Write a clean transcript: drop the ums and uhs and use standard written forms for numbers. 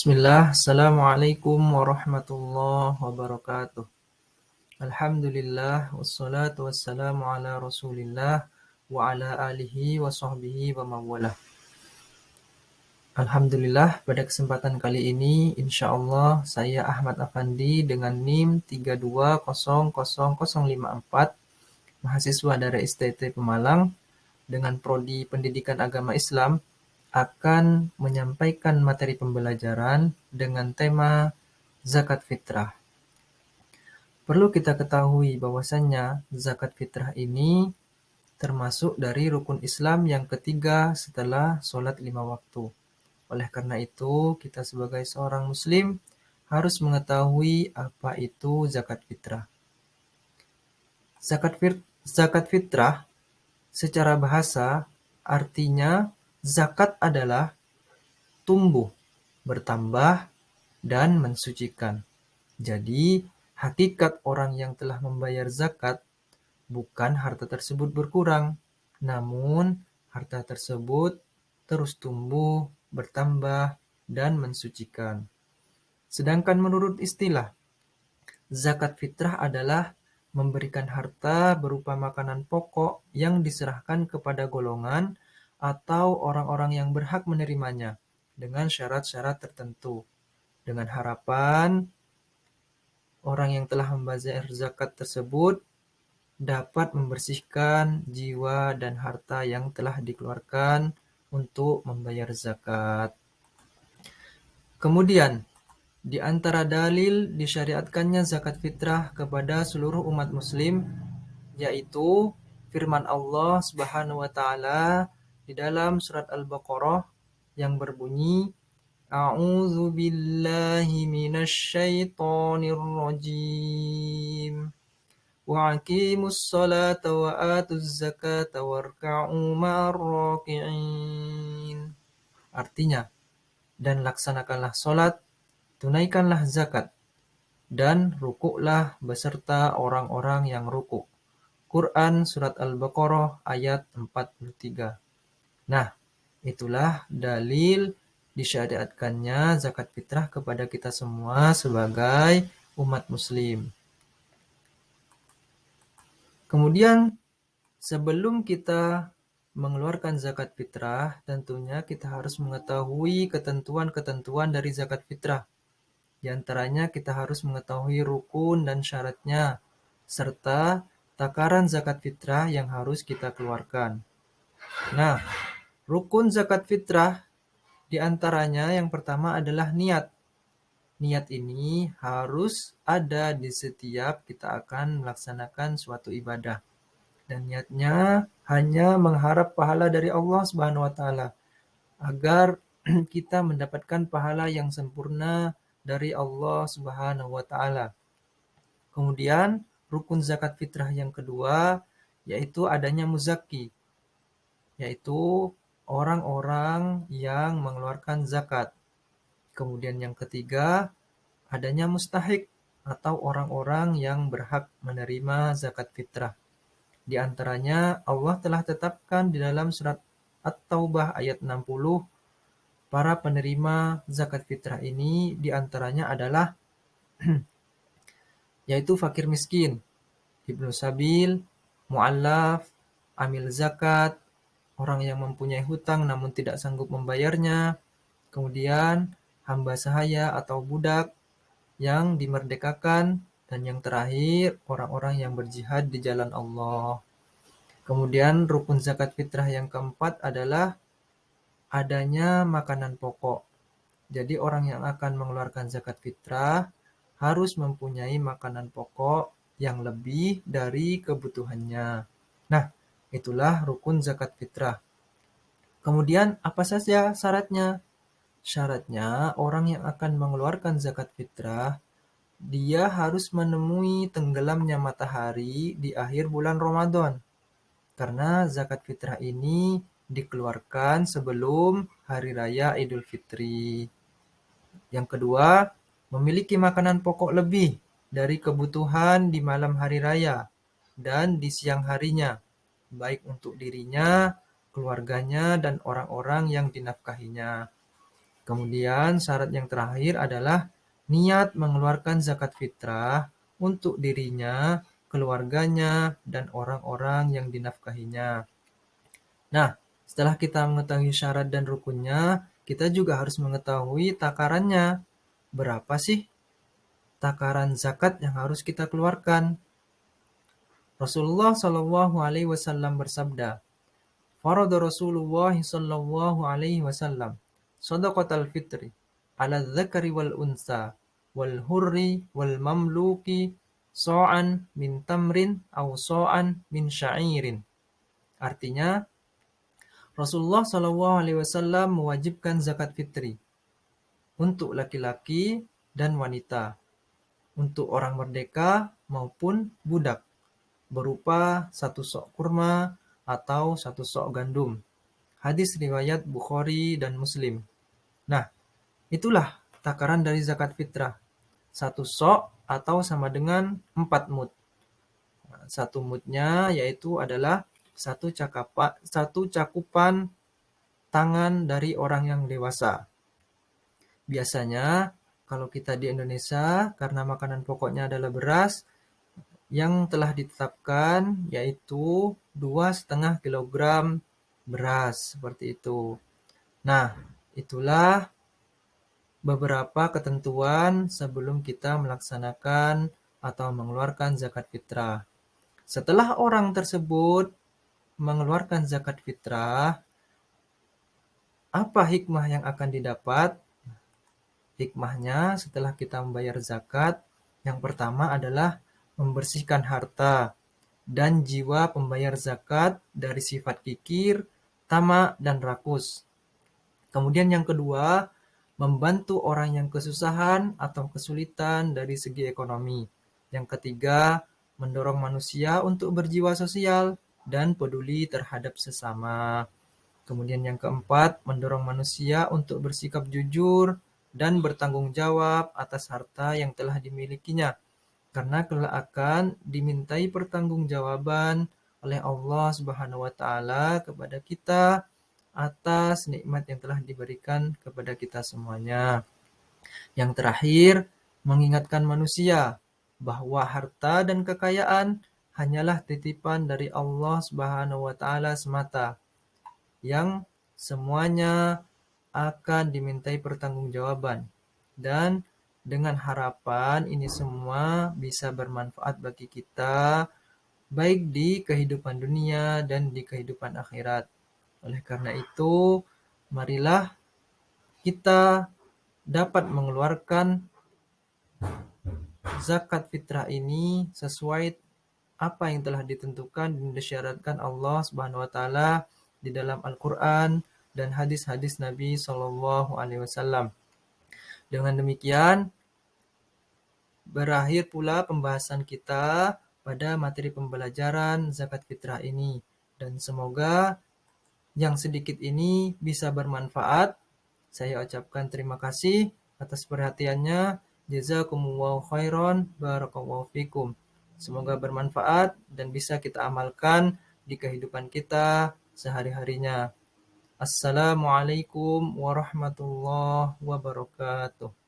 Bismillah, Assalamualaikum warahmatullahi wabarakatuh. Alhamdulillah, wassalatu wassalamu ala rasulillah wa ala alihi wa sahbihi wa mawalah. Alhamdulillah, pada kesempatan kali ini, insya Allah saya Ahmad Afandi dengan NIM 3200054, mahasiswa dari STT Pemalang, dengan Prodi Pendidikan Agama Islam, akan menyampaikan materi pembelajaran dengan tema zakat fitrah. Perlu kita ketahui bahwasannya zakat fitrah ini termasuk dari rukun Islam yang ketiga setelah sholat 5 waktu. Oleh karena itu, kita sebagai seorang muslim harus mengetahui apa itu zakat fitrah. Zakat fitrah secara bahasa artinya zakat adalah tumbuh, bertambah, dan mensucikan. Jadi, hakikat orang yang telah membayar zakat bukan harta tersebut berkurang, namun harta tersebut terus tumbuh, bertambah, dan mensucikan. Sedangkan menurut istilah, zakat fitrah adalah memberikan harta berupa makanan pokok yang diserahkan kepada golongan atau orang-orang yang berhak menerimanya dengan syarat-syarat tertentu, dengan harapan orang yang telah membayar zakat tersebut dapat membersihkan jiwa dan harta yang telah dikeluarkan untuk membayar zakat. Kemudian, di antara dalil disyariatkannya zakat fitrah kepada seluruh umat muslim, yaitu firman Allah Subhanahu wa taala di dalam surat Al-Baqarah yang berbunyi, A'udzu billahi minasy syaithanir rajim. Wa'aqimus salata wa atuz zakata warka'u ma'ar raki'in. Artinya, dan laksanakanlah salat, tunaikanlah zakat, dan rukuklah beserta orang-orang yang rukuk. Quran Surat Al-Baqarah ayat 43. Nah, itulah dalil disyariatkannya zakat fitrah kepada kita semua sebagai umat muslim. Kemudian, sebelum kita mengeluarkan zakat fitrah, tentunya kita harus mengetahui ketentuan-ketentuan dari zakat fitrah. Di antaranya kita harus mengetahui rukun dan syaratnya, serta takaran zakat fitrah yang harus kita keluarkan. Nah, rukun zakat fitrah di antaranya yang pertama adalah niat. Niat ini harus ada di setiap kita akan melaksanakan suatu ibadah. Dan niatnya hanya mengharap pahala dari Allah Subhanahu wa taala agar kita mendapatkan pahala yang sempurna dari Allah Subhanahu wa taala. Kemudian rukun zakat fitrah yang kedua yaitu adanya muzaki, yaitu orang-orang yang mengeluarkan zakat. Kemudian yang ketiga adanya mustahik atau orang-orang yang berhak menerima zakat fitrah. Di antaranya Allah telah tetapkan di dalam surat At-Taubah ayat 60, para penerima zakat fitrah ini di antaranya adalah yaitu fakir miskin, ibnu sabil, mu'allaf, amil zakat, orang yang mempunyai hutang namun tidak sanggup membayarnya, kemudian hamba sahaya atau budak yang dimerdekakan, dan yang terakhir orang-orang yang berjihad di jalan Allah. Kemudian rukun zakat fitrah yang keempat adalah adanya makanan pokok. Jadi orang yang akan mengeluarkan zakat fitrah harus mempunyai makanan pokok yang lebih dari kebutuhannya. Nah, itulah rukun zakat fitrah. Kemudian apa saja syaratnya? Syaratnya orang yang akan mengeluarkan zakat fitrah, dia harus menemui tenggelamnya matahari di akhir bulan Ramadan. Karena zakat fitrah ini dikeluarkan sebelum hari raya Idul Fitri. Yang kedua, memiliki makanan pokok lebih dari kebutuhan di malam hari raya dan di siang harinya, baik untuk dirinya, keluarganya, dan orang-orang yang dinafkahinya. Kemudian syarat yang terakhir adalah niat mengeluarkan zakat fitrah untuk dirinya, keluarganya, dan orang-orang yang dinafkahinya. Nah, setelah kita mengetahui syarat dan rukunnya, kita juga harus mengetahui takarannya. Berapa sih takaran zakat yang harus kita keluarkan? Rasulullah Shallallahu Alaihi Wasallam bersabda, "Farada Rasulullah Shallallahu Alaihi Wasallam, sadaqatal fitri, ala dzakari wal unsa, wal hurri wal mamluki, so'an min tamrin, au so'an min sya'irin." Artinya, Rasulullah Shallallahu Alaihi Wasallam mewajibkan zakat fitri untuk laki-laki dan wanita, untuk orang merdeka maupun budak, berupa satu sok kurma atau satu sok gandum. Hadis riwayat Bukhari dan Muslim. Nah, itulah takaran dari zakat fitrah. Satu sok atau sama dengan 4 mud. Satu mudnya yaitu adalah satu cakupan tangan dari orang yang dewasa. Biasanya kalau kita di Indonesia, karena makanan pokoknya adalah beras, yang telah ditetapkan yaitu 2,5 kilogram beras, seperti itu. Nah, itulah beberapa ketentuan sebelum kita melaksanakan atau mengeluarkan zakat fitrah. Setelah orang tersebut mengeluarkan zakat fitrah, apa hikmah yang akan didapat? Hikmahnya setelah kita membayar zakat, yang pertama adalah membersihkan harta dan jiwa pembayar zakat dari sifat kikir, tamak, dan rakus. Kemudian yang kedua, membantu orang yang kesusahan atau kesulitan dari segi ekonomi. Yang ketiga, mendorong manusia untuk berjiwa sosial dan peduli terhadap sesama. Kemudian yang keempat, mendorong manusia untuk bersikap jujur dan bertanggung jawab atas harta yang telah dimilikinya, karena kelak akan dimintai pertanggungjawaban oleh Allah Subhanahu wa taala kepada kita atas nikmat yang telah diberikan kepada kita semuanya. Yang terakhir, mengingatkan manusia bahwa harta dan kekayaan hanyalah titipan dari Allah Subhanahu wa taala semata, yang semuanya akan dimintai pertanggungjawaban. Dan dengan harapan ini semua bisa bermanfaat bagi kita, baik di kehidupan dunia dan di kehidupan akhirat. Oleh karena itu, marilah kita dapat mengeluarkan zakat fitrah ini sesuai apa yang telah ditentukan dan disyaratkan Allah Subhanahu wa taala di dalam Al-Qur'an dan hadis-hadis Nabi Shallallahu alaihi wasallam. Dengan demikian, berakhir pula pembahasan kita pada materi pembelajaran zakat fitrah ini, dan semoga yang sedikit ini bisa bermanfaat. Saya ucapkan terima kasih atas perhatiannya. Jazakumullahu khairan, barakallahu fikum. Semoga bermanfaat dan bisa kita amalkan di kehidupan kita sehari-harinya. Assalamualaikum warahmatullahi wabarakatuh.